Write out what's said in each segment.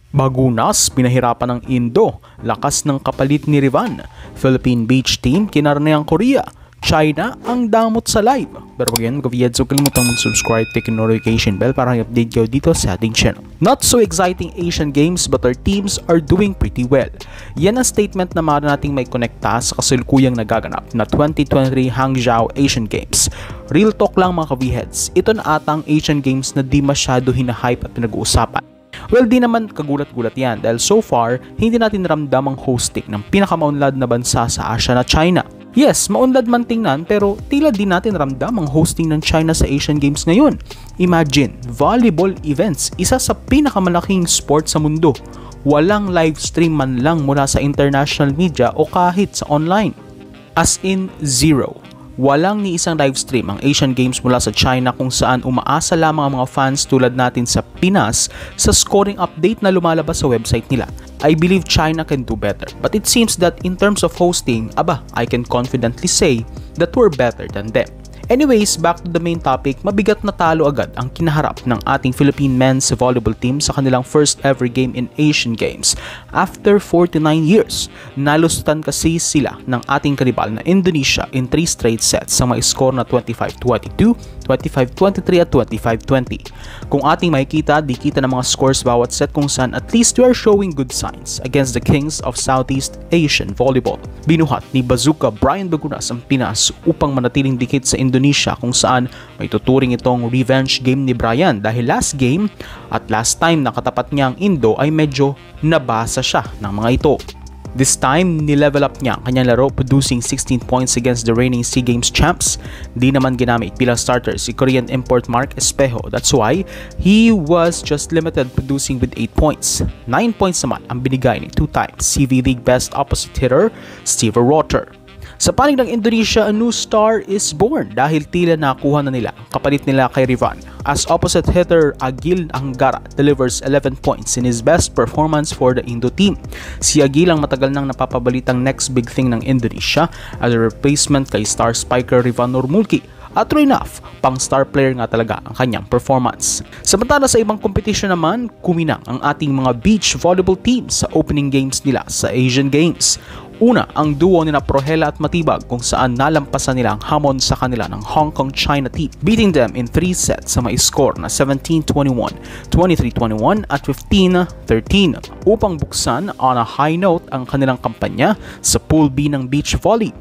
Bagunas, pinahirapan ng Indo, lakas ng kapalit ni Rivan. Philippine Beach Team, kinarne ang Korea. China, ang damot sa live. Pero pag yan, so kalimutan mag-subscribe, click yung notification bell para i-update kayo dito sa ating channel. Not so exciting Asian Games but our teams are doing pretty well. Yan ang statement na maaari nating may konekta sa kasalukuyang nagaganap na 2023 Hangzhou Asian Games. Real talk lang mga ka-V-heads, ito na atang Asian Games na di masyado hinahype at pinag-uusapan. Well, di naman kagulat-gulat yan dahil so far, hindi natin ramdam ang hosting ng pinakamaunlad na bansa sa Asia na China. Yes, maunlad man tingnan pero tila di natin ramdam ang hosting ng China sa Asian Games ngayon. Imagine, volleyball events, isa sa pinakamalaking sport sa mundo. Walang live stream man lang mula sa international media o kahit sa online. As in, zero. Walang ni isang live stream ang Asian Games mula sa China kung saan umaasa lamang ang mga fans tulad natin sa Pinas sa scoring update na lumalabas sa website nila. I believe China can do better, but it seems that in terms of hosting, I can confidently say that we're better than them. Anyways, back to the main topic, mabigat na talo agad ang kinaharap ng ating Philippine men's volleyball team sa kanilang first ever game in Asian Games. After 49 years, nalusutan kasi sila ng ating karibal na Indonesia in 3 straight sets sa mga score na 25-22, 25-23 at 25-20. Kung ating makikita, di kita ng mga scores bawat set kung saan at least we are showing good signs against the kings of Southeast Asian volleyball. Binuhat ni Bazooka Brian Bagunas ang Pinas upang manatiling dikit sa Indonesia kung saan may tuturing itong revenge game ni Brian dahil last game at last time na katapat niya ang Indo ay medyo nabasa siya ng mga ito. This time, nilevel up niya ang kanyang laro producing 16 points against the reigning SEA Games champs. Di naman ginamit bilang starter si Korean import Mark Espejo. That's why he was just limited producing with 8 points. 9 points naman ang binigay ni 2 times CV League best opposite hitter Steve Rotter. Sa panig ng Indonesia, a new star is born dahil tila nakuha na nila ang kapalit nila kay Rivan. As opposite hitter Agil Anggara delivers 11 points in his best performance for the Indo team. Si Agil ang matagal nang napapabalitang next big thing ng Indonesia as a replacement kay star spiker Rivan Nurmulki. At true enough, pang star player nga talaga ang kanyang performance. Samantala sa ibang competition naman, kuminang ang ating mga beach volleyball teams sa opening games nila sa Asian Games. Una, ang duo ni Prohela at Matibag kung saan nalampasan nila ang hamon sa kanila ng Hong Kong China team, beating them in 3 sets sa may score na 17-21, 23-21 at 15-13 upang buksan on a high note ang kanilang kampanya sa Pool B ng beach volley.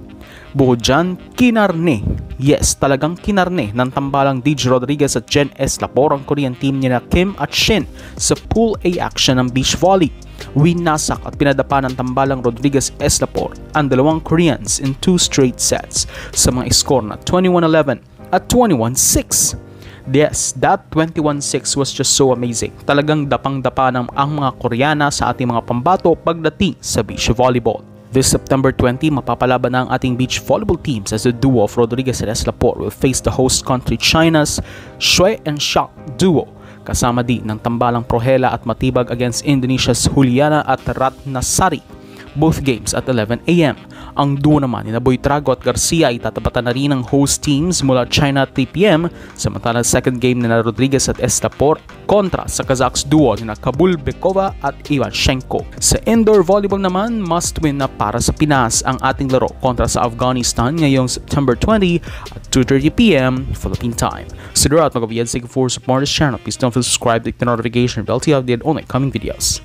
Bukod dyan, kinarne. Yes, talagang kinarne ng tambalang DJ Rodriguez at Jen S. Lapor ang Korean team nila Kim at Shin sa Pool A action ng beach volley. Winasak at pinadapa ng tambalang Rodriguez S. Lapor ang dalawang Koreans in 2 straight sets sa mga score na 21-11 at 21-6. Yes, that 21-6 was just so amazing. Talagang dapang-dapa ng ang mga Koreana sa ating mga pambato pagdating sa beach volleyball. This September 20, mapapalaban na ang ating beach volleyball teams as the duo of Rodriguez and S. Lapor will face the host country China's Shui and Shak duo. Kasama din ng tambalang Prohela at Matibag against Indonesia's Juliana at Ratnasari. Both games at 11 AM. Ang duo naman ni Boy Trago at Garcia ay tatapatan na rin ng host teams mula China at 3 PM, samantalang second game ni Rodriguez at Estapor kontra sa Kazakhs duo ni Kabul Bekova at Ivanchenko. Sa indoor volleyball naman, must win na para sa Pinas ang ating laro kontra sa Afghanistan ngayong September 20 at 2:30 PM Philippine time. So throughout mga videos, thank you for supporting this channel. Please don't forget to subscribe, click the notification bell to update on my coming videos.